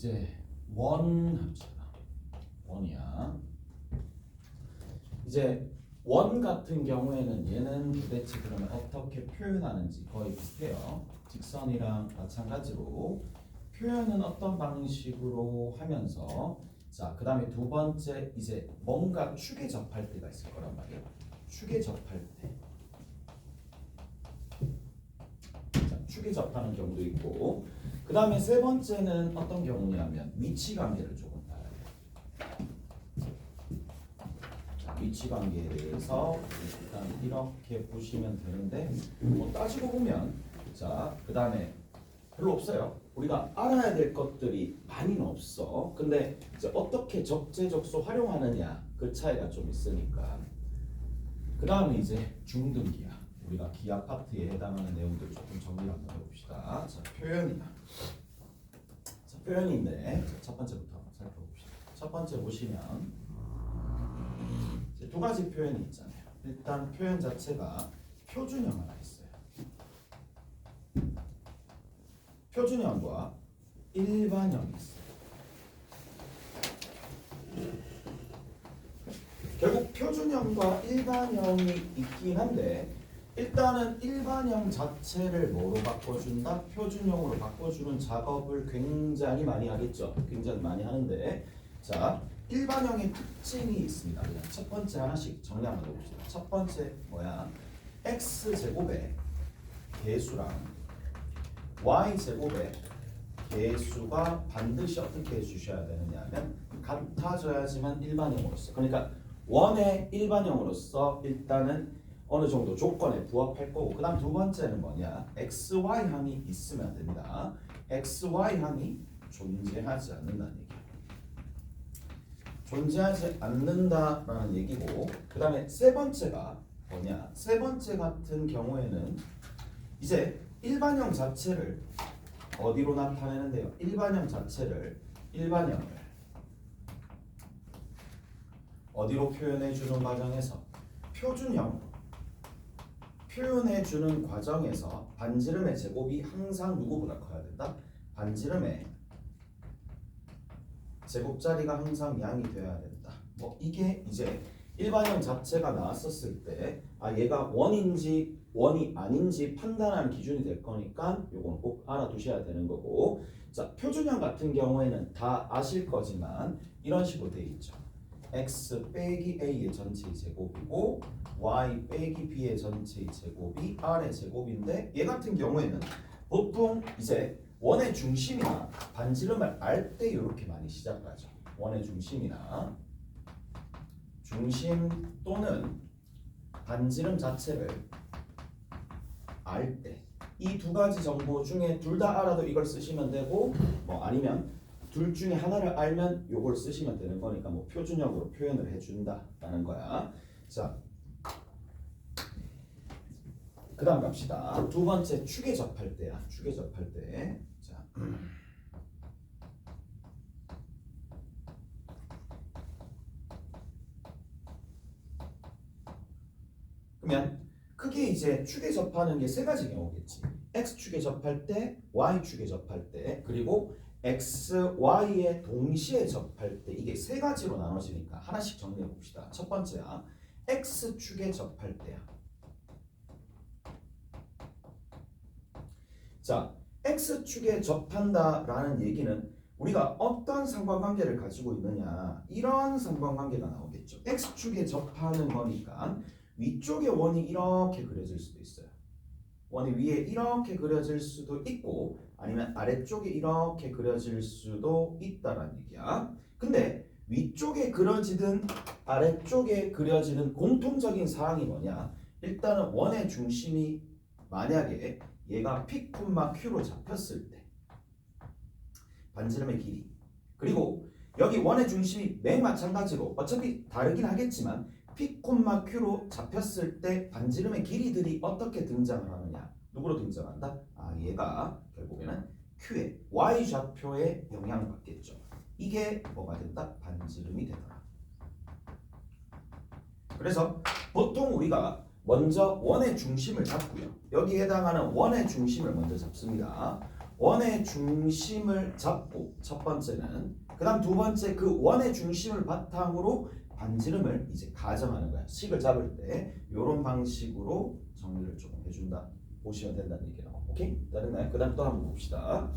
이제 원 합시다. 원이야. 이제 원 같은 경우에는 얘는 도대체 그러면 어떻게 표현하는지 거의 비슷해요. 직선이랑 마찬가지로 표현은 어떤 방식으로 하면서 자, 그 다음에 두 번째 이제 뭔가 축에 접할 때가 있을 거란 말이에요. 축에 접할 때. 자, 축에 접하는 경우도 있고 그 다음에 세 번째는 어떤 경우냐면 위치관계를 조금 봐야 돼요. 자, 위치관계에 대해서 일단 이렇게 보시면 되는데 뭐 따지고 보면 자, 그 다음에 별로 없어요. 우리가 알아야 될 것들이 많이는 없어. 근데 이제 어떻게 적재적소 활용하느냐 그 차이가 좀 있으니까. 그 다음에 이제 중등기하. 우리가 기하 파트에 해당하는 내용들 조금 정리를 한번 해봅시다. 자, 표현이다. 자, 표현인데 자, 첫 번째부터 살펴봅시다. 첫 번째 보시면 이제 두 가지 표현이 있잖아요. 일단 표현 자체가 표준형 하나 있어요. 표준형과 일반형이 있어요. 결국 표준형과 일반형이 있긴 한데 일단은 일반형 자체를 뭐로 바꿔준다? 표준형으로 바꿔주는 작업을 굉장히 많이 하겠죠. 굉장히 많이 하는데 자, 일반형의 특징이 있습니다. 그냥 첫 번째 하나씩 정리 한번 해봅시다. 첫 번째 뭐야? x제곱의 개수랑 y제곱의 개수가 반드시 어떻게 해주셔야 되느냐면 같아져야지만 일반형으로서 그러니까 원의 일반형으로서 일단은 어느 정도 조건에 부합할 거고 그 다음 두 번째는 뭐냐 xy항이 있으면 됩니다. xy항이 존재하지 않는다는 얘기예요. 존재하지 않는다라는 얘기고 그 다음에 세 번째가 뭐냐 세 번째 같은 경우에는 이제 일반형 자체를 어디로 나타내는데요? 일반형을 어디로 표현해주는 과정에서 표준형으로 표현해주는 과정에서 반지름의 제곱이 항상 누구보다 커야 된다? 반지름의 제곱자리가 항상 양이 되어야 된다. 뭐 이게 이제 일반형 자체가 나왔었을 때 얘가 원인지 원이 아닌지 판단하는 기준이 될 거니까 요건 꼭 알아두셔야 되는 거고 자 표준형 같은 경우에는 다 아실 거지만 이런 식으로 돼 있죠. x 빼기 a의 전체의 제곱이고 y 빼기 b의 전체의 제곱이 r의 제곱인데 얘 같은 경우에는 보통 이제 원의 중심이나 반지름을 알 때 이렇게 많이 시작하죠. 원의 중심이나 중심 또는 반지름 자체를 알 때 이 두 가지 정보 중에 둘 다 알아도 이걸 쓰시면 되고 뭐 아니면 둘 중에 하나를 알면 요걸 쓰시면 되는 거니까 뭐 표준형으로 표현을 해준다라는 거야. 자, 그 다음 갑시다. 두 번째 축에 접할 때야. 축에 접할 때. 자, 그러면 크게 이제 축에 접하는 게 세 가지 경우겠지. x축에 접할 때, y축에 접할 때, 그리고 x, y에 동시에 접할 때 이게 세 가지로 나눠지니까 하나씩 정리해 봅시다. 첫 번째야. x축에 접할 때야. 자, x축에 접한다라는 얘기는 우리가 어떤 상관관계를 가지고 있느냐 이런 상관관계가 나오겠죠. x축에 접하는 거니까 위쪽에 원이 이렇게 그려질 수도 있어요. 원이 위에 이렇게 그려질 수도 있고 아니면 아래쪽에 이렇게 그려질 수도 있다라는 얘기야. 근데 위쪽에 그려지든 아래쪽에 그려지는 공통적인 사항이 뭐냐? 일단은 원의 중심이 만약에 얘가 P, Q로 잡혔을 때 반지름의 길이 그리고 여기 원의 중심이 맨 마찬가지로 어차피 다르긴 하겠지만 P, Q로 잡혔을 때 반지름의 길이들이 어떻게 등장을 하느냐 누구로 등장한다? 얘가 결국에는 Q의 Y좌표에 영향을 받겠죠. 이게 뭐가 된다? 반지름이 되더라. 그래서 보통 우리가 먼저 원의 중심을 잡고요. 여기에 해당하는 원의 중심을 먼저 잡습니다. 원의 중심을 잡고 첫 번째는 그 다음 두 번째 그 원의 중심을 바탕으로 반지름을 이제 가정하는 거야. 식을 잡을 때 이런 방식으로 정리를 조금 해준다 보시면 된다는 얘기예요. 오케이? 다른나요? 그 다음 또 한번 봅시다.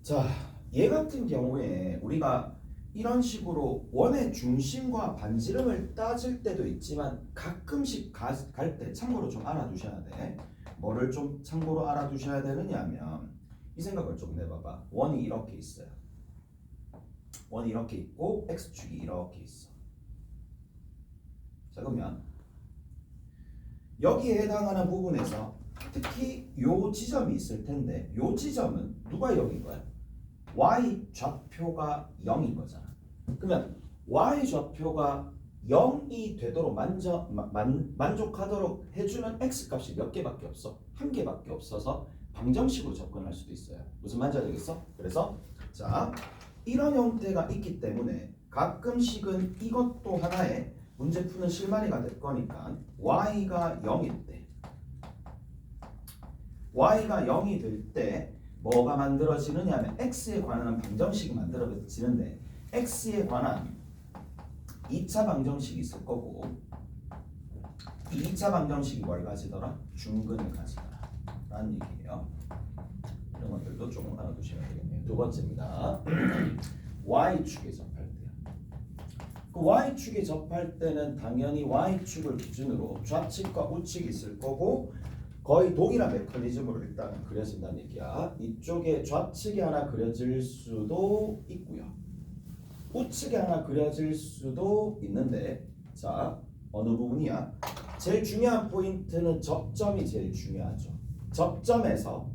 자, 얘 같은 경우에 우리가 이런 식으로 원의 중심과 반지름을 따질 때도 있지만 가끔씩 갈 때 참고로 좀 알아두셔야 돼. 뭐를 좀 참고로 알아두셔야 되느냐면 이 생각을 좀 해봐봐. 원이 이렇게 있어요. 원이 이렇게 있고 x축이 이렇게 있어. 자, 그러면 여기에 해당하는 부분에서 특히 요 지점이 있을 텐데 요 지점은 누가 0인 거야? y 좌표가 0인 거잖아. 그러면 y 좌표가 0이 되도록 만족하도록 해주는 x 값이 몇 개밖에 없어? 한 개밖에 없어서 방정식으로 접근할 수도 있어요. 무슨 말인지 알겠어? 그래서 자, 이런 형태가 있기 때문에 가끔씩은 이것도 하나의 문제 푸는 실마리가 될 거니까 y가 0일 때 y가 0이 될 때 뭐가 만들어지느냐 하면 x에 관한 방정식이 만들어지는데 x에 관한 2차 방정식이 있을 거고 이 2차 방정식이 뭘 가지더라? 중근을 가지더라 라는 얘기예요. 이런 것들도 조금 알아두시면 되겠네요. 두 번째입니다. y축에 접할 때요. 그 y축에 접할 때는 당연히 y축을 기준으로 좌측과 우측이 있을 거고 거의 동일한 메커니즘으로 일단 그려진다는 얘기야. 이쪽에 좌측에 하나 그려질 수도 있고요. 우측에 하나 그려질 수도 있는데 자, 어느 부분이야? 제일 중요한 포인트는 접점이 제일 중요하죠. 접점에서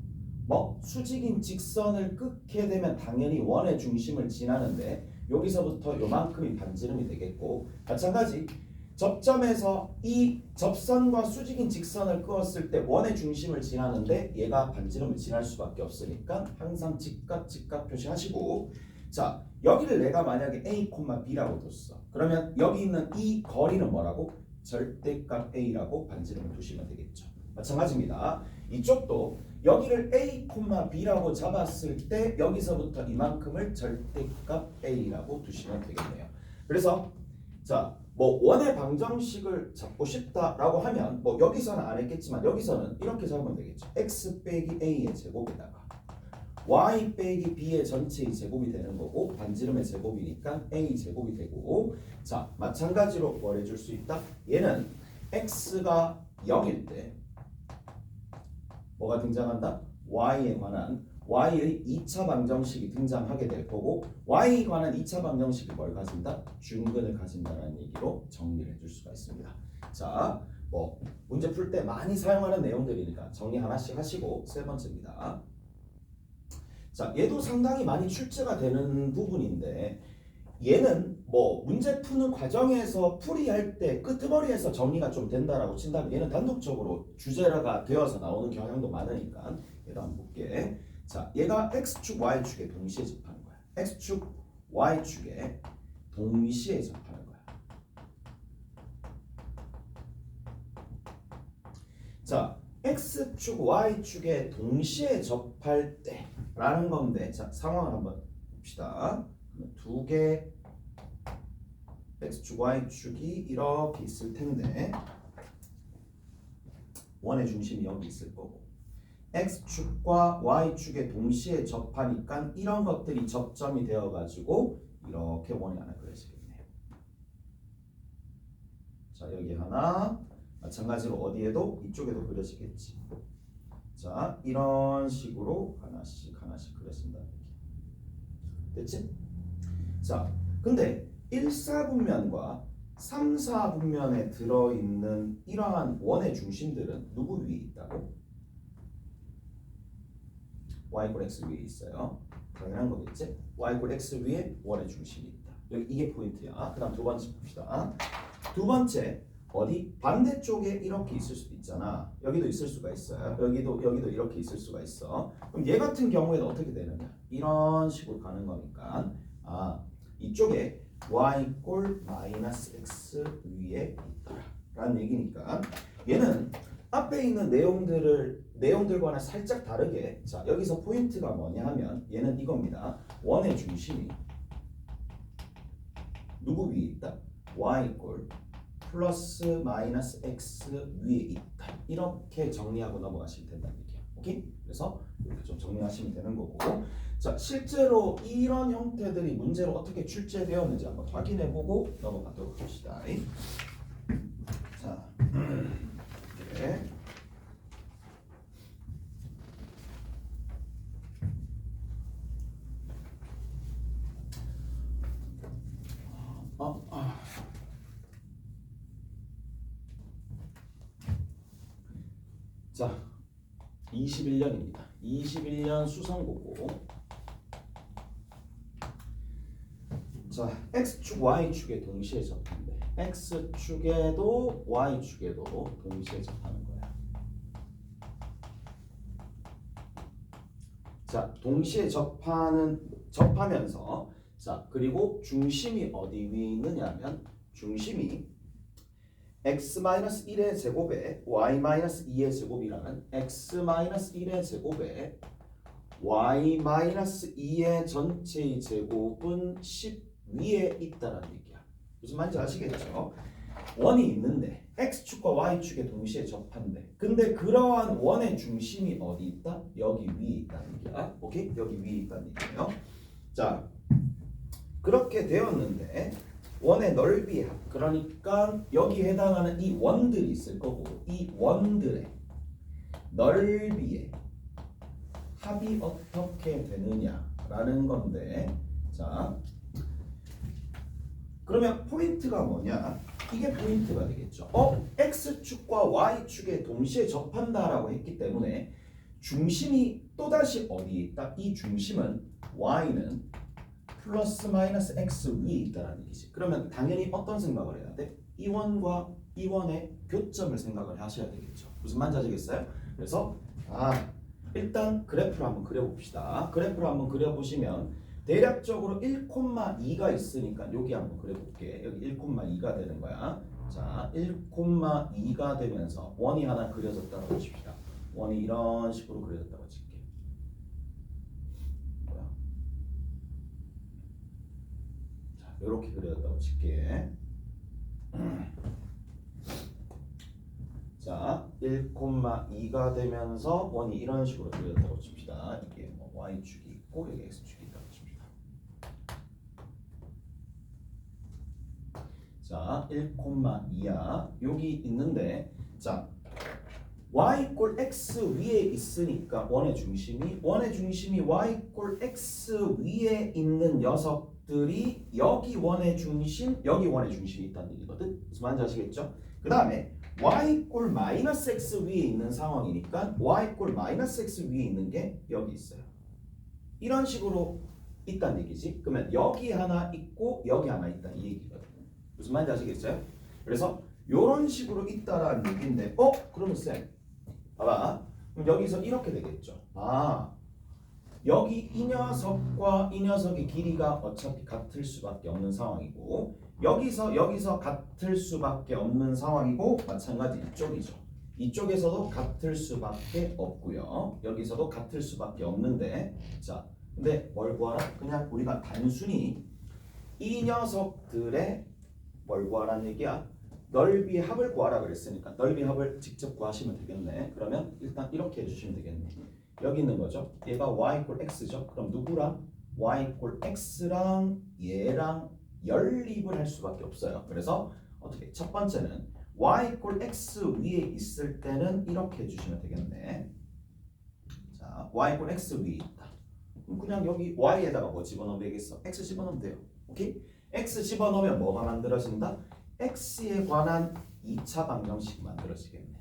뭐 수직인 직선을 끊게 되면 당연히 원의 중심을 지나는데 여기서부터 요만큼이 반지름이 되겠고 마찬가지 접점에서 이 접선과 수직인 직선을 그었을 때 원의 중심을 지나는데 얘가 반지름을 지날 수밖에 없으니까 항상 직각 표시하시고 자, 여기를 내가 만약에 A, B라고 뒀어. 그러면 여기 있는 이 거리는 뭐라고? 절대값 A라고 반지름을 두시면 되겠죠. 마찬가지입니다. 이쪽도 여기를 A, B라고 잡았을 때 여기서부터 이만큼을 절대값 A라고 두시면 되겠네요. 그래서 자, 뭐 원의 방정식을 잡고 싶다라고 하면 뭐 여기서는 안 했겠지만 여기서는 이렇게 잡으면 되겠죠. x 빼기 a의 제곱에다가 y 빼기 b의 전체의 제곱이 되는 거고 반지름의 제곱이니까 a 제곱이 되고 자, 마찬가지로 뭘 해줄 수 있다? 얘는 x가 0일 때 뭐가 등장한다? y에 관한 y의 2차 방정식이 등장하게 될 거고 y에 관한 2차 방정식이 뭘 가진다? 중근을 가진다는 얘기로 정리를 해줄 수가 있습니다. 자, 뭐 문제 풀 때 많이 사용하는 내용들이니까 정리 하나씩 하시고 세 번째입니다. 자, 얘도 상당히 많이 출제가 되는 부분인데 얘는 뭐 문제 푸는 과정에서 풀이할 때 끄트머리에서 정리가 좀 된다라고 친다면 얘는 단독적으로 주제가 되어서 나오는 경향도 많으니까 얘도 한번 볼게. 자, 얘가 x축, y축에 동시에 접하는 거야. x축, y축에 동시에 접하는 거야. 자, x축, y축에 동시에 접할 때라는 건데 자, 상황을 한번 봅시다. 두 개 x축, y축이 이렇게 있을 텐데 원의 중심이 여기 있을 거고 x축과 y축에 동시에 접하니까 이런 것들이 접점이 되어가지고 이렇게 원이 하나 그려지겠네요. 자, 여기 하나 마찬가지로 어디에도 이쪽에도 그려지겠지. 자, 이런 식으로 하나씩 그려진다는 얘기. 됐지? 자, 근데 1사분면과 3사분면에 들어있는 이러한 원의 중심들은 누구 위에 있다고? y = x 위에 있어요. 당연한 거겠지? y = x 위에 원의 중심이 있다. 여기 이게 포인트야. 그 다음 두 번째 봅시다. 두 번째 어디? 반대쪽에 이렇게 있을 수도 있잖아. 여기도 있을 수가 있어요. 여기도 이렇게 있을 수가 있어. 그럼 얘 같은 경우에는 어떻게 되느냐? 이런 식으로 가는 거니까 이쪽에 y = -x 위에 있더라 라는 얘기니까 얘는 앞에 있는 내용들과는 살짝 다르게 자 여기서 포인트가 뭐냐 하면 얘는 이겁니다. 원의 중심이 누구 위에 있다? y 꼴 플러스 마이너스 x 위에 있다. 이렇게 정리하고 넘어가시면 된다는 얘기야. 오케이? 그래서 이렇게 좀 정리하시면 되는 거고. 자 실제로 이런 형태들이 문제로 어떻게 출제되었는지 한번 확인해보고 넘어가도록 합시다. 자, 네. 자, 21년입니다. 21년 수성고고. 자, x축, y축에 동시에 접한대. x축에도 y축에도 동시에 접하는 거야. 자, 동시에 접하면서 자, 그리고 중심이 어디 위에 있느냐면 중심이 x-1의 제곱에 y-2의 제곱이라는 x-1의 제곱에 y-2의 전체의 제곱은 10 위에 있다는 얘기야. 무슨 말인지 아시겠죠? 원이 있는데 x축과 y축에 동시에 접한대. 근데 그러한 원의 중심이 어디 있다? 여기 위에 있다는 얘기야. 오케이? 여기 위에 있다는 얘기예요. 자, 그렇게 되었는데 원의 넓이의 합, 그러니까 여기 해당하는 이 원들이 있을 거고 이 원들의 넓이의 합이 어떻게 되느냐라는 건데 자 그러면 포인트가 뭐냐? 이게 포인트가 되겠죠. x축과 y축에 동시에 접한다라고 했기 때문에 중심이 또다시 어디에 있다? 이 중심은 y는 플러스 마이너스 x 위에 있다는 얘기지. 그러면 당연히 어떤 생각을 해야 돼? 이 원과 이 원의 교점을 생각을 하셔야 되겠죠. 무슨 말인지 아시겠어요? 그래서 일단 그래프를 한번 그려봅시다. 그래프를 한번 그려보시면 대략적으로 1,2가 있으니까 여기 한번 그려볼게. 여기 1,2가 되는 거야. 자, 1,2가 되면서 원이 하나 그려졌다고 칩시다. 원이 이런 식으로 그려졌다고 칠게. 뭐야? 자, 이렇게 그려졌다고 칠게. 자, 1,2가 되면서 원이 이런 식으로 그려졌다고 칩시다. 이게 뭐 y축이 있고 여기 x축이 있다고 칩시다. 자, 1,2야. 여기 있는데 자, y 꼴 x 위에 있으니까 원의 중심이 y 꼴 x 위에 있는 녀석들이 여기 원의 중심이 있다는 얘기거든. 무슨 말인지 아시겠죠? 그 다음에 y 꼴 마이너스 x 위에 있는 상황이니까 y 꼴 마이너스 x 위에 있는 게 여기 있어요. 이런 식으로 있다는 얘기지. 그러면 여기 하나 있고 여기 하나 있다 이 얘기거든. 무슨 말인지 아시겠어요? 그래서 이런 식으로 있다라는 얘기인데 그러면 쌤 봐봐. 그럼 여기서 이렇게 되겠죠. 여기 이 녀석과 이 녀석의 길이가 어차피 같을 수밖에 없는 상황이고 여기서 같을 수밖에 없는 상황이고 마찬가지 이쪽이죠. 이쪽에서도 같을 수밖에 없고요. 여기서도 같을 수밖에 없는데 자, 근데 뭘 구하라? 그냥 우리가 단순히 이 녀석들의 뭘 구하라는 얘기야? 넓이의 합을 구하라 그랬으니까 넓이 합을 직접 구하시면 되겠네. 그러면 일단 이렇게 해주시면 되겠네. 여기 있는 거죠. 얘가 y = x죠. 그럼 누구랑? y = x랑 얘랑 연립을 할 수밖에 없어요. 그래서 어떻게? 첫 번째는 y = x 위에 있을 때는 이렇게 해주시면 되겠네. 자, y = x 위에 있다. 그럼 그냥 여기 y에다가 뭐 집어넣으면 되겠어? x 집어넣으면 돼요. 오케이? x 집어넣으면 뭐가 만들어진다? x에 관한 2차 방정식이 만들어지겠네.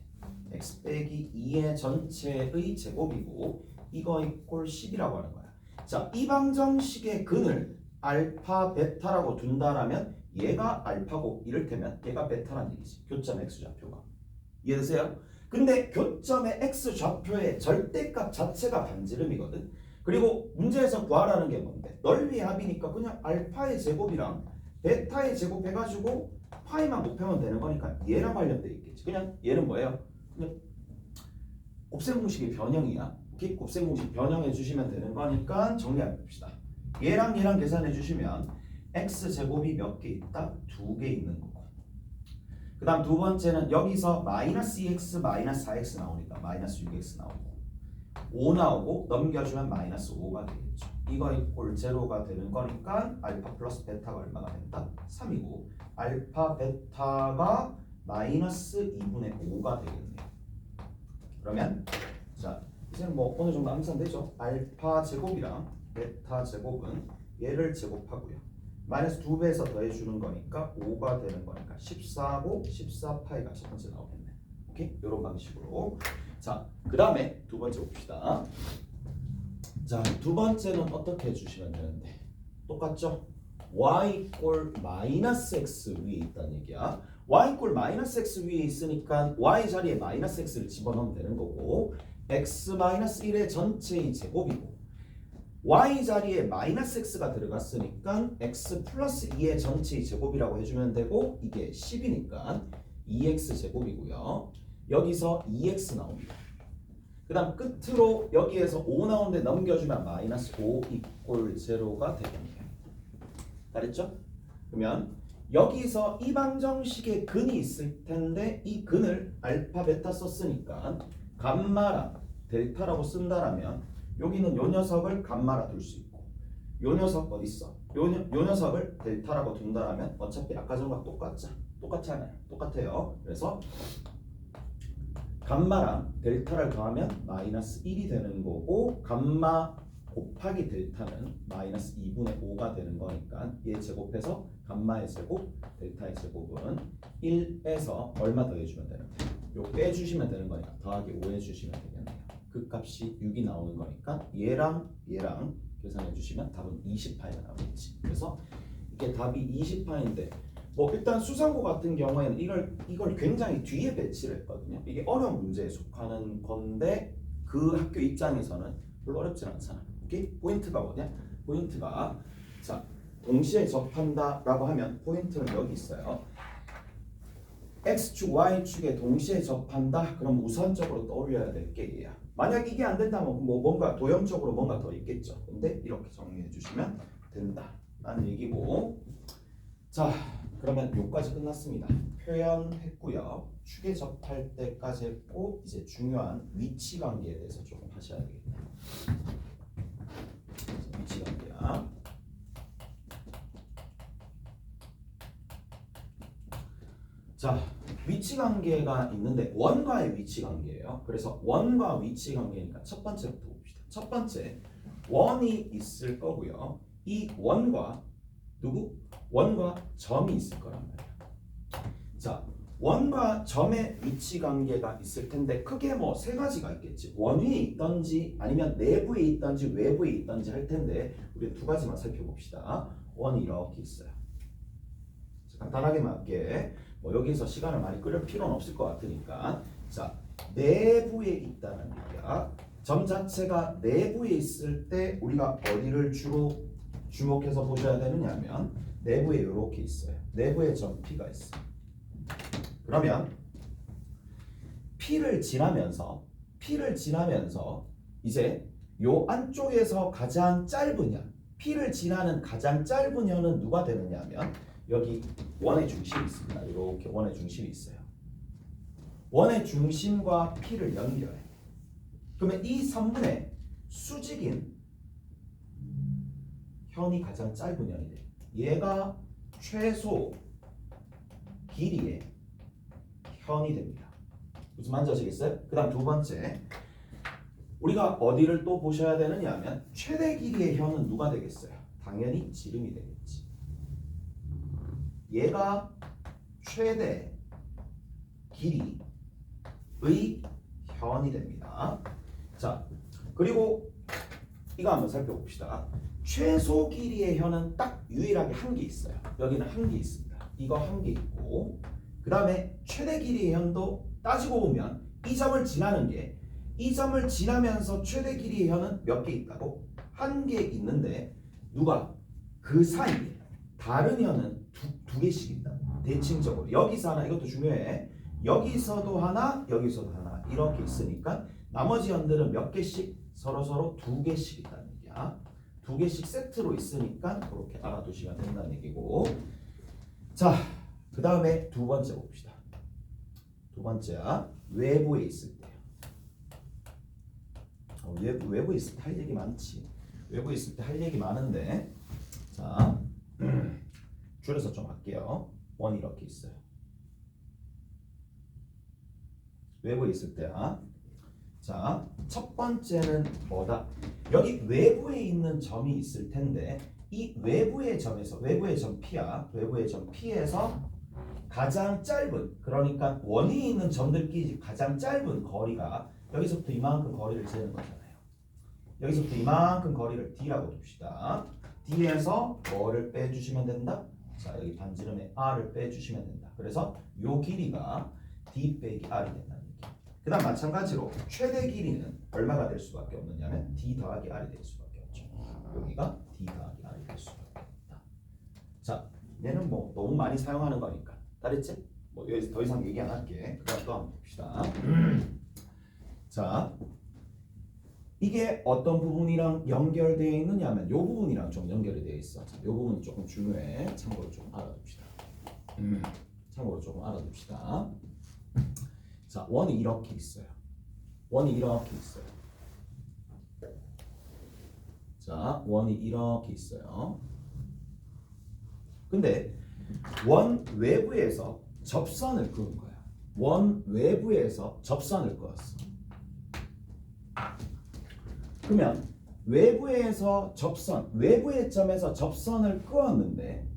x 빼기 2의 전체의 제곱이고 이거 이꼴 10이라고 하는 거야. 자, 이 방정식의 근을 알파, 베타라고 둔다라면 얘가 알파고 이를테면 얘가 베타란 얘기지. 교점 x 좌표가. 이해되세요? 근데 교점의 x 좌표의 절대값 자체가 반지름이거든. 그리고 문제에서 구하라는 게 뭔데? 넓이의 합이니까 그냥 알파의 제곱이랑 베타의 제곱 해가지고 파이만 곱하면 되는 거니까 얘랑 관련돼 있겠지. 그냥 얘는 뭐예요? 그냥 곱셈 공식의 변형이야. 오케이? 곱셈 공식 변형해 주시면 되는 거니까 정리해 봅시다. 얘랑 얘랑 계산해 주시면 x제곱이 몇 개 있다? 2개 있는 거고. 그 다음 두 번째는 여기서 마이너스 2x 마이너스 4x 나오니까 마이너스 6x 나오고 5 나오고 넘겨주면 마이너스 5가 되겠죠. 이거 이꼴 제로가 되는 거니까 알파 플러스 베타가 얼마가 된다? 3이고 알파 베타가 마이너스 2분의 5가 되겠네요. 그러면 자 이제 뭐 어느 정도 암산되죠? 알파 제곱이랑 베타 제곱은 얘를 제곱하고요. 마이너스 2배에서 더해주는 거니까 5가 되는 거니까 14고 14파이가 첫 번째 나오겠네. 오케이? 이런 방식으로. 자, 그 다음에 두 번째 봅시다. 자, 두 번째는 어떻게 해주시면 되는데 똑같죠? y 꼴 마이너스 x 위에 있다는 얘기야. y 꼴 마이너스 x 위에 있으니까 y 자리에 마이너스 x를 집어넣으면 되는 거고 x 마이너스 1의 전체의 제곱이고 y 자리에 마이너스 x가 들어갔으니까 x 플러스 2의 전체의 제곱이라고 해주면 되고 이게 10이니까 2x 제곱이고요. 여기서 2x 나옵니다. 그 다음 끝으로 여기에서 5 나오는데 넘겨주면 마이너스 5 이꼴 제로가 되겠네요. 알았죠? 그러면 여기서 이 방정식에 근이 있을 텐데 이 근을 알파 베타 썼으니까 감마랑 델타라고 쓴다라면 여기는 요 녀석을 감마라 둘 수 있고 요 녀석 어디 있어? 요 녀석을 델타라고 둔다라면 어차피 아까 전과 똑같잖아요. 똑같아요. 그래서 감마랑 델타를 더하면 마이너스 1이 되는 거고 감마 곱하기 델타는 마이너스 2분의 5가 되는 거니까 얘 제곱해서 감마의 제곱, 델타의 제곱은 1에서 얼마 더해주면 되는 거예요? 요 빼주시면 되는 거니까 더하기 5 해주시면 되겠네요. 그 값이 6이 나오는 거니까 얘랑 얘랑 계산해 주시면 답은 20파이가 나오겠지. 그래서 이게 답이 20파인데 뭐 일단 수상고 같은 경우에는 이걸 굉장히 뒤에 배치를 했거든요. 이게 어려운 문제에 속하는 건데 그 학교 입장에서는 별로 어렵진 않잖아. 오케이? 포인트가 뭐냐? 포인트가 자 동시에 접한다라고 하면 포인트는 여기 있어요. X축, Y축에 동시에 접한다? 그럼 우선적으로 떠올려야 될 게 얘야. 만약 이게 안 된다면 뭐 뭔가 도형적으로 뭔가 더 있겠죠. 근데 이렇게 정리해 주시면 된다 라는 얘기고 자 그러면 요까지 끝났습니다. 표현했고요. 축에 접할 때까지 했고 이제 중요한 위치 관계에 대해서 조금 하셔야 되겠네요. 위치 관계야. 자, 위치 관계가 있는데 원과의 위치 관계예요. 그래서 원과 위치 관계니까 첫 번째부터 봅시다. 첫 번째, 원이 있을 거고요. 이 원과 누구? 원과 점이 있을 거란 말이야. 자, 원과 점의 위치 관계가 있을 텐데 크게 뭐 세 가지가 있겠지. 원 위에 있던지 아니면 내부에 있던지 외부에 있던지 할 텐데 우리 두 가지만 살펴봅시다. 원이 이렇게 있어요. 간단하게만 할게. 뭐 여기서 시간을 많이 끌을 필요는 없을 것 같으니까 자 내부에 있다는 얘기야. 점 자체가 내부에 있을 때 우리가 어디를 주로 주목해서 보셔야 되느냐면 내부에 이렇게 있어요. 내부에 점 P가 있어. 그러면 P를 지나면서 이제 요 안쪽에서 가장 짧은 현 P를 지나는 가장 짧은 현은 누가 되느냐면 여기 원의 중심이 있습니다. 이렇게 원의 중심이 있어요. 원의 중심과 P를 연결해. 그러면 이 선분의 수직인 현이 가장 짧은 현이 돼. 얘가 최소 길이의 현이 됩니다. 무슨 말인지 아시겠어요? 그 다음 두 번째 우리가 어디를 또 보셔야 되느냐 하면 최대 길이의 현은 누가 되겠어요? 당연히 지름이 되겠지. 얘가 최대 길이의 현이 됩니다. 자, 그리고 이거 한번 살펴봅시다. 최소 길이의 현은 딱 유일하게 한 개 있어요. 여기는 한 개 있습니다. 이거 한 개 있고 그 다음에 최대 길이의 현도 따지고 보면 이 점을 지나는 게 이 점을 지나면서 최대 길이의 현은 몇 개 있다고? 한 개 있는데 누가 그 사이에 다른 현은 두 개씩 있다. 대칭적으로 여기서 하나 이것도 중요해. 여기서도 하나, 여기서도 하나 이렇게 있으니까 나머지 연들은 몇 개씩 서로 두 개씩 있다는 얘기야. 두 개씩 세트로 있으니까 그렇게 알아두시면 된다는 얘기고. 자, 그 다음에 두 번째 봅시다. 두 번째야 외부에 있을 때. 외부에 있을 때 할 얘기 많지. 외부에 있을 때 할 얘기 많은데, 자 줄여서 좀 할게요. 원 이렇게 있어요. 외부에 있을 때야. 자, 첫 번째는 뭐다? 여기 외부에 있는 점이 있을 텐데 이 외부의 점에서 외부의 점 P야. 외부의 점 P에서 가장 짧은, 그러니까 원이 있는 점들끼리 가장 짧은 거리가 여기서부터 이만큼 거리를 재는 거잖아요. 여기서부터 이만큼 거리를 D라고 둡시다. D에서 뭐를 빼주시면 된다? 자, 여기 반지름에 R을 빼주시면 된다. 그래서 요 길이가 D 빼기 R이 된다는 얘기야. 그 다음 마찬가지로 최대 길이는 얼마가 될 수밖에 없느냐면 D 더하기 R이 될 수밖에 없죠. 여기가 D 더하기 R이 될 수밖에 없다. 자, 얘는 뭐 너무 많이 사용하는 거니까 따랬지? 뭐 여기서 더 이상 얘기 안 할게. 그 다음 또 한번 봅시다. 자, 이게 어떤 부분이랑 연결되어 있느냐면 요 부분이랑 좀 연결이 되어 있어. 자, 요 부분 조금 중요해. 참고로 좀 알아둡시다. 참고로 조금 알아둡시다. 자, 원이 이렇게 있어요. 원이 이렇게 있어요. 자, 원이 이렇게 있어요. 근데 원 외부에서 접선을 그은 거야. 원 외부에서 접선을 그었어. 그러면 외부에서 접선, 외부의 점에서 접선을 그었는데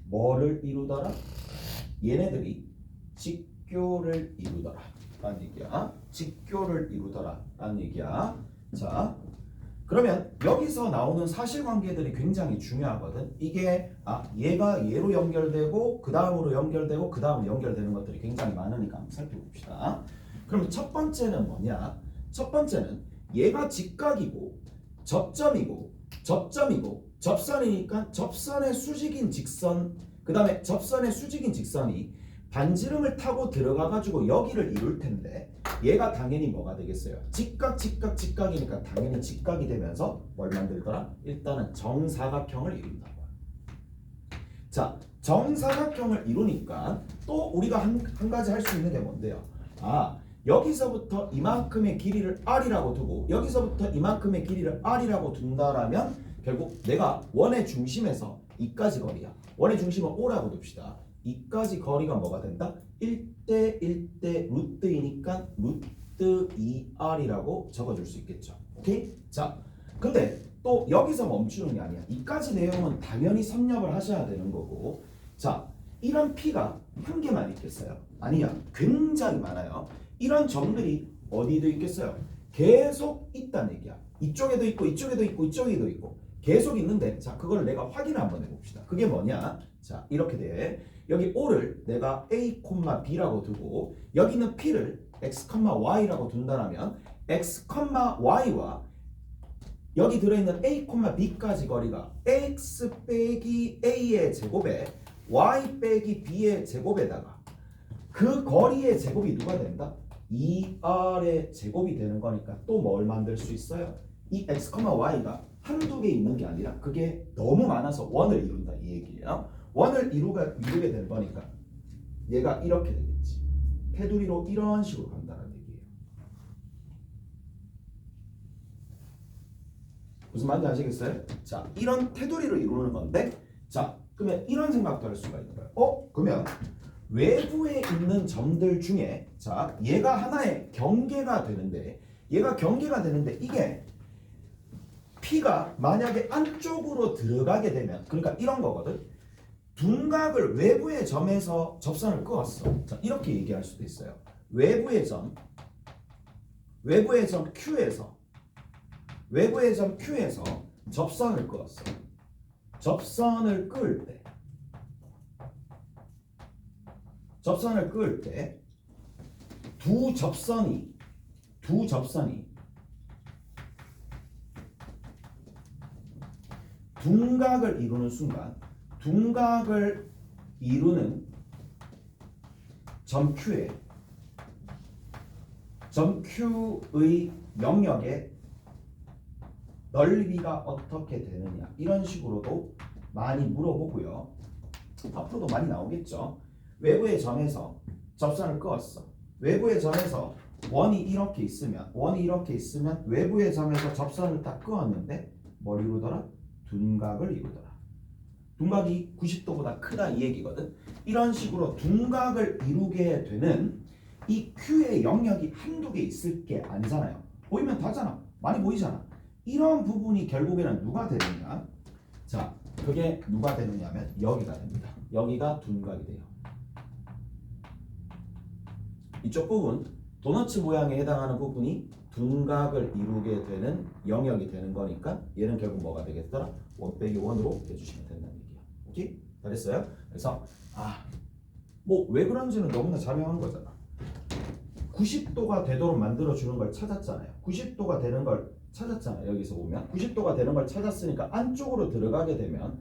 뭐를 이루더라? 얘네들이 직교를 이루더라 라는 얘기야. 직교를 이루더라 라는 얘기야. 자, 그러면 여기서 나오는 사실관계들이 굉장히 중요하거든. 이게 얘가 얘로 연결되고 그 다음으로 연결되고 그 다음으로 연결되는 것들이 굉장히 많으니까 한번 살펴봅시다. 그럼 첫 번째는 뭐냐? 첫 번째는 얘가 직각이고 접점이고 접점이고 접선이니까 접선의 수직인 직선, 그 다음에 접선의 수직인 직선이 반지름을 타고 들어가가지고 여기를 이룰 텐데 얘가 당연히 뭐가 되겠어요? 직각, 직각, 직각이니까 당연히 직각이 되면서 뭘 만들더라? 일단은 정사각형을 이룬다고. 자, 정사각형을 이루니까 또 우리가 한 가지 할 수 있는 게 뭔데요? 여기서부터 이만큼의 길이를 R이라고 두고 여기서부터 이만큼의 길이를 R이라고 둔다라면 결국 내가 원의 중심에서 이까지 거리야. 원의 중심은 O라고 둡시다. 이까지 거리가 뭐가 된다? 1대 1대 루트이니까 루트 2R이라고 적어줄 수 있겠죠. 오케이? 자, 근데 또 여기서 멈추는 게 아니야. 이까지 내용은 당연히 섭렵을 하셔야 되는 거고. 자, 이런 P가 한 개만 있겠어요? 아니야. 굉장히 많아요. 이런 점들이 어디에도 있겠어요? 계속 있다는 얘기야. 이쪽에도 있고 이쪽에도 있고 이쪽에도 있고 계속 있는데, 자, 그걸 내가 확인을 한번 해봅시다. 그게 뭐냐? 자, 이렇게 돼. 여기 O를 내가 A, B라고 두고 여기 있는 P를 X, Y라고 둔다면 X, Y와 여기 들어있는 A, B까지 거리가 X 빼기 A의 제곱에 Y 빼기 B의 제곱에다가 그 거리의 제곱이 누가 된다? 2R의 제곱이 되는 거니까 또 뭘 만들 수 있어요? 이 X, Y가 한두 개 있는 게 아니라 그게 너무 많아서 원을 이룬다 이 얘기예요. 원을 이루게 될 거니까 얘가 이렇게 되겠지. 테두리로 이런 식으로 간다는 얘기예요. 무슨 말인지 아시겠어요? 자, 이런 테두리를 이루는 건데, 자, 그러면 이런 생각도 할 수가 있는 거예요. 그러면 외부에 있는 점들 중에, 자, 얘가 하나의 경계가 되는데, 이게 P가 만약에 안쪽으로 들어가게 되면, 그러니까 이런 거거든. 둔각을 외부의 점에서 접선을 그었어. 자, 이렇게 얘기할 수도 있어요. 외부의 점 Q에서 접선을 그었어. 접선을 그을 때 두 접선이 둔각을 이루는 순간, 둔각을 이루는 점 Q의 영역의 넓이가 어떻게 되느냐 이런 식으로도 많이 물어보고요. 앞으로도 많이 나오겠죠. 외부의 점에서 접선을 그었어. 외부의 점에서 원이 이렇게 있으면 외부의 점에서 접선을 딱 그었는데 뭘 이루더라? 둔각을 이루더라. 둔각이 90도보다 크다 이 얘기거든. 이런 식으로 둔각을 이루게 되는 이 Q의 영역이 한두 개 있을 게 아니잖아요. 보이면 다잖아. 많이 보이잖아. 이런 부분이 결국에는 누가 되느냐? 자, 그게 누가 되느냐면 여기가 됩니다. 여기가 둔각이 돼요. 이쪽 부분 도너츠 모양에 해당하는 부분이 둔각을 이루게 되는 영역이 되는 거니까 얘는 결국 뭐가 되겠더라? 1 빼기 1으로 해주시면 된다는 얘기야. 오케이? 잘했어요? 그래서 뭐 왜 그런지는 너무나 자명한 거잖아. 90도가 되도록 만들어주는 걸 찾았잖아요. 90도가 되는 걸 찾았잖아요. 여기서 보면 90도가 되는 걸 찾았으니까 안쪽으로 들어가게 되면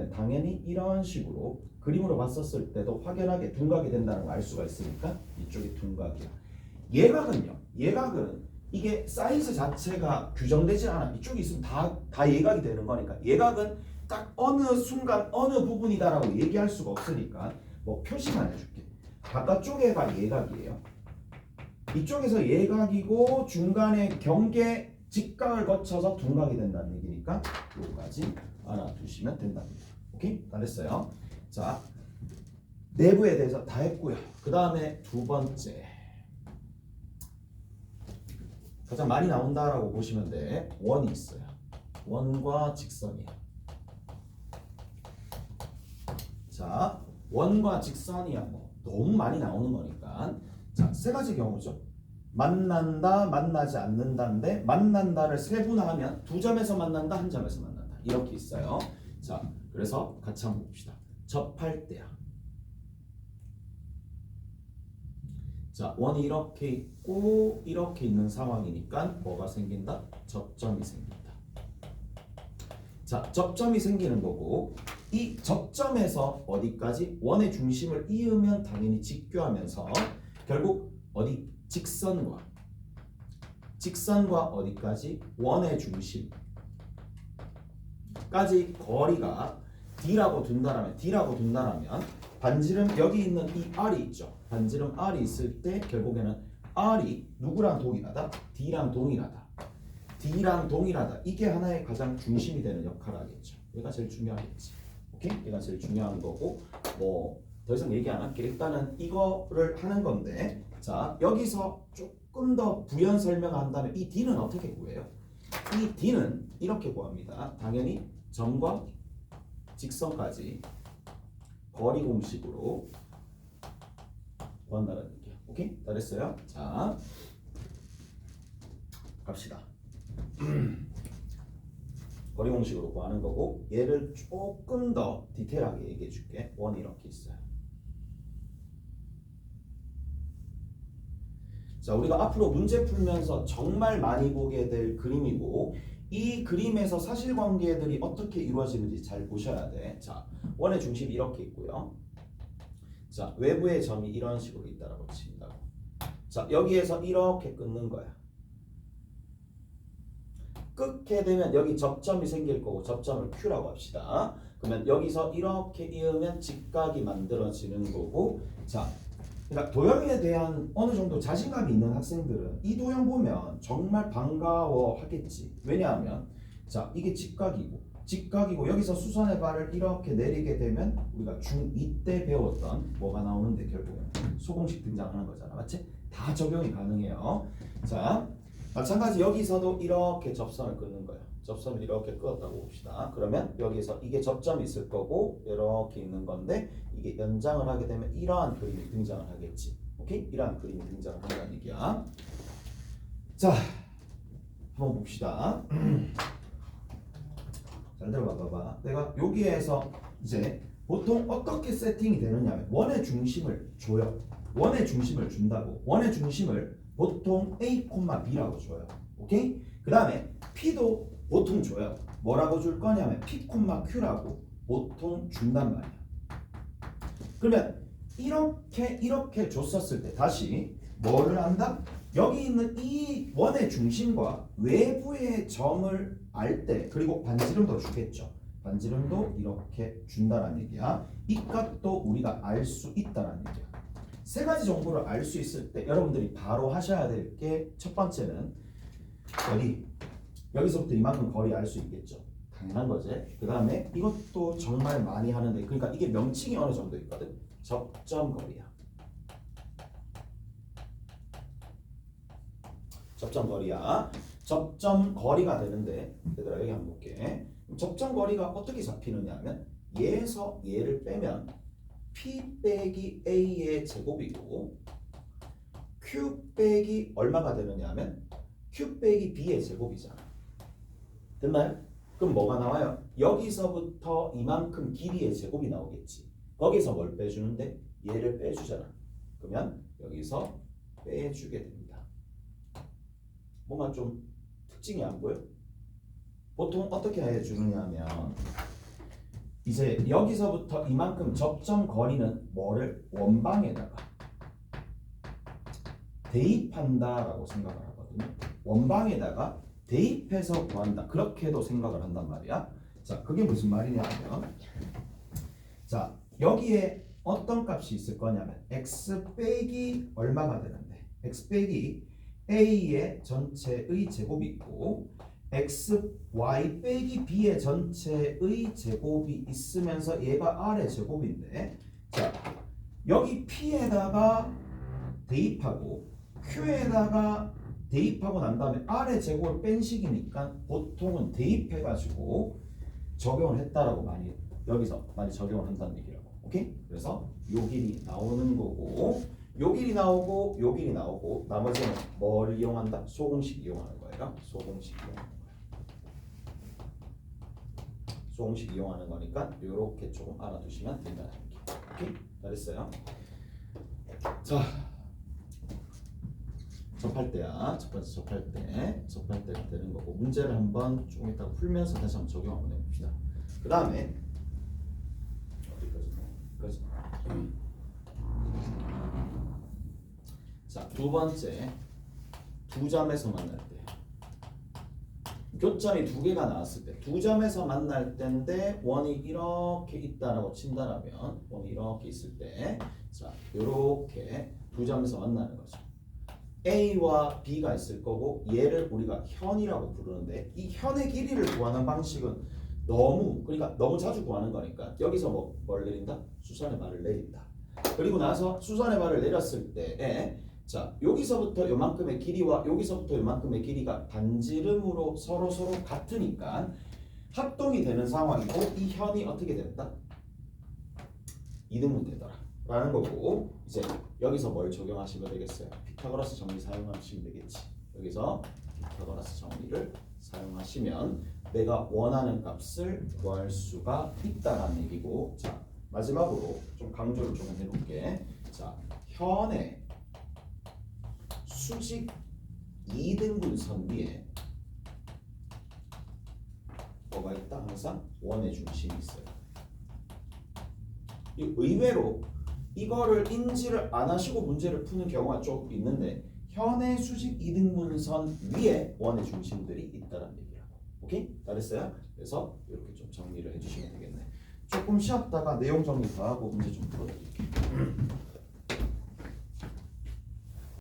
당연히 이런 식으로 그림으로 봤었을 때도 확연하게 둔각이 된다는 걸 알 수가 있으니까 이쪽이 둔각이야. 예각은 이게 사이즈 자체가 규정되지 않아. 이쪽이 있으면 다 예각이 되는 거니까 예각은 딱 어느 순간 어느 부분이다라고 얘기할 수가 없으니까 뭐 표시만 해줄게. 바깥쪽에가 예각이에요. 이쪽에서 예각이고 중간에 경계 직각을 거쳐서 둔각이 된다는 얘기니까 요거까지 알아두시면 된답니다. 오케이? 다 됐어요. 자, 내부에 대해서 다 했고요. 그 다음에 두 번째 가장 많이 나온다라고 보시면 돼. 원이 있어요. 원과 직선이에요. 자, 원과 직선이야 뭐 너무 많이 나오는 거니까 자, 세 가지 경우죠. 만난다, 만나지 않는다인데 만난다를 세분화하면 두 점에서 만난다, 한 점에서 만난다 이렇게 있어요. 자, 그래서 같이 한번 봅시다. 접할 때야. 자, 원이 이렇게 있고 이렇게 있는 상황이니까 뭐가 생긴다? 접점이 생긴다. 자, 접점이 생기는 거고 이 접점에서 어디까지? 원의 중심을 이으면 당연히 직교하면서 결국 어디? 직선과 어디까지? 원의 중심까지 거리가 D라고 둔다라면 반지름 여기 있는 이 R이 있죠. 반지름 R이 있을 때 결국에는 R이 누구랑 동일하다? D랑 동일하다. 이게 하나의 가장 중심이 되는 역할을 하겠죠. 얘가 제일 중요하겠지. 오케이? 얘가 제일 중요한 거고 뭐 더 이상 얘기 안 할게. 일단은 이거를 하는 건데 자, 여기서 조금 더 부연 설명한다면 이 D는 어떻게 구해요? 이 D는 이렇게 구합니다. 당연히 점과 직선까지 거리 공식으로 구한다는 얘기야. 오케이? 다 됐어요? 자, 갑시다. 거리 공식으로 구하는 거고 얘를 조금 더 디테일하게 얘기해 줄게. 원이 이렇게 있어요. 자, 우리가 앞으로 문제 풀면서 정말 많이 보게 될 그림이고 이 그림에서 사실관계들이 어떻게 이루어지는지 잘 보셔야 돼. 자, 원의 중심이 이렇게 있고요. 자, 외부의 점이 이런 식으로 있다라고 친다고. 자, 여기에서 이렇게 끊는 거야. 끊게 되면 여기 접점이 생길 거고 접점을 Q라고 합시다. 그러면 여기서 이렇게 이으면 직각이 만들어지는 거고 자, 그러니까 도형에 대한 어느 정도 자신감이 있는 학생들은 이 도형 보면 정말 반가워 하겠지. 왜냐하면 자, 이게 직각이고 여기서 수선의 발을 이렇게 내리게 되면 우리가 중2 때 배웠던 뭐가 나오는데 결국은 소공식 등장하는 거잖아. 맞지? 다 적용이 가능해요. 자, 마찬가지 여기서도 이렇게 접선을 끊는 거예요. 접선을 이렇게 끊었다고 봅시다. 그러면 여기서 이게 접점이 있을 거고 이렇게 있는 건데 이게 연장을 하게 되면 이러한 그림이 등장을 하겠지. 오케이? 이러한 그림이 등장을 한다는 얘기야. 자, 한번 봅시다. 잘 들어봐봐. 내가 여기에서 이제 보통 어떻게 세팅이 되느냐면 원의 중심을 줘요. 원의 중심을 준다고. 원의 중심을 보통 A, B라고 줘요. 오케이? 그 다음에 P도 보통 줘요. 뭐라고 줄 거냐면 P, Q라고 보통 준단 말이야. 그러면 이렇게 줬었을 때 다시 뭐를 한다? 여기 있는 이 원의 중심과 외부의 점을 알 때 그리고 반지름도 주겠죠. 반지름도 이렇게 준다는 얘기야. 이 값도 우리가 알 수 있다는 얘기야. 세 가지 정보를 알 수 있을 때 여러분들이 바로 하셔야 될 게 첫 번째는 여기서부터 이만큼 거리 알 수 있겠죠. 당연한 거지. 그 다음에 이것도 정말 많이 하는데 그러니까 이게 명칭이 어느 정도 있거든. 접점거리야. 접점거리야. 접점거리가 되는데 얘들아 여기 한번 볼게. 접점거리가 어떻게 잡히느냐 하면 얘에서 얘를 빼면 P 빼기 A의 제곱이고 Q 빼기 얼마가 되느냐 하면 Q 빼기 B의 제곱이잖아. 됐나요? 그럼 뭐가 나와요? 여기서부터 이만큼 길이의 제곱이 나오겠지. 거기서 뭘 빼주는데? 얘를 빼주잖아. 그러면 여기서 빼주게 됩니다. 뭔가 좀 특징이 안 보여? 보통 어떻게 해주느냐 하면 이제 여기서부터 이만큼 접점 거리는 뭐를 원방에다가 대입한다라고 생각을 하거든요. 원방에다가 대입해서 구한다. 그렇게도 생각을 한단 말이야. 자, 그게 무슨 말이냐 하면 자, 여기에 어떤 값이 있을 거냐면 x 빼기 얼마가 되는데 x 빼기 a의 전체의 제곱이 있고 x y 빼기 b의 전체의 제곱이 있으면서 얘가 r의 제곱인데 자, 여기 p에다가 대입하고 q에다가 대입하고 난 다음에 r의 제곱을 뺀 식이니까 보통은 대입해가지고 적용을 했다라고 많이 여기서 많이 적용을 한다는 얘기라고. 오케이? 그래서 요 길이 나오는 거고 요 길이 나오고 요 길이 나오고 나머지는 뭘 이용한다? 소공식 이용하는 거예요. 소공식 이용하는 거예요. 소공식 이용하는 거니까 요렇게 조금 알아두시면 된다는 얘기. 오케이? 잘했어요. 자, 접할 때야. 첫 번째 접할 때가 되는 거고 문제를 한번 조금 이따가 풀면서 다시 한번 적용 한번 해봅시다. 그 다음에 어디까지? 자, 두 번째 두 점에서 만날 때 교점이 두 개가 나왔을 때 두 점에서 만날 때인데 원이 이렇게 있다라고 친다라면 원이 이렇게 있을 때 자, 요렇게 두 점에서 만나는 거죠. A와 B가 있을 거고 얘를 우리가 현이라고 부르는데 이 현의 길이를 구하는 방식은 그러니까 너무 자주 구하는 거니까 여기서 뭘 내린다? 수선의 발을 내린다. 그리고 나서 수선의 발을 내렸을 때에 자, 여기서부터 요만큼의 길이와 여기서부터 요만큼의 길이가 반지름으로 서로 같으니까 합동이 되는 상황이고 이 현이 어떻게 된다? 이등분 되더라 라는 거고 이제 여기서 뭘 적용하시면 되겠어요? 피타고라스 정리 사용하시면 되겠지. 여기서 피타고라스 정리를 사용하시면 내가 원하는 값을 구할 수가 있다라는 얘기고 자, 마지막으로 좀 강조를 좀 해볼게. 자, 현의 수직 2등분선 위에 뭐가 있다? 항상 원의 중심이 있어요. 의외로 이거를 인지를 안 하시고 문제를 푸는 경우가 좀 있는데 현의 수직 2등분선 위에 원의 중심들이 있다는 얘기라고. 오케이? 잘했어요? 그래서 이렇게 좀 정리를 해주시면 되겠네. 조금 쉬었다가 내용 정리 더 하고 문제 좀 풀어드릴게요.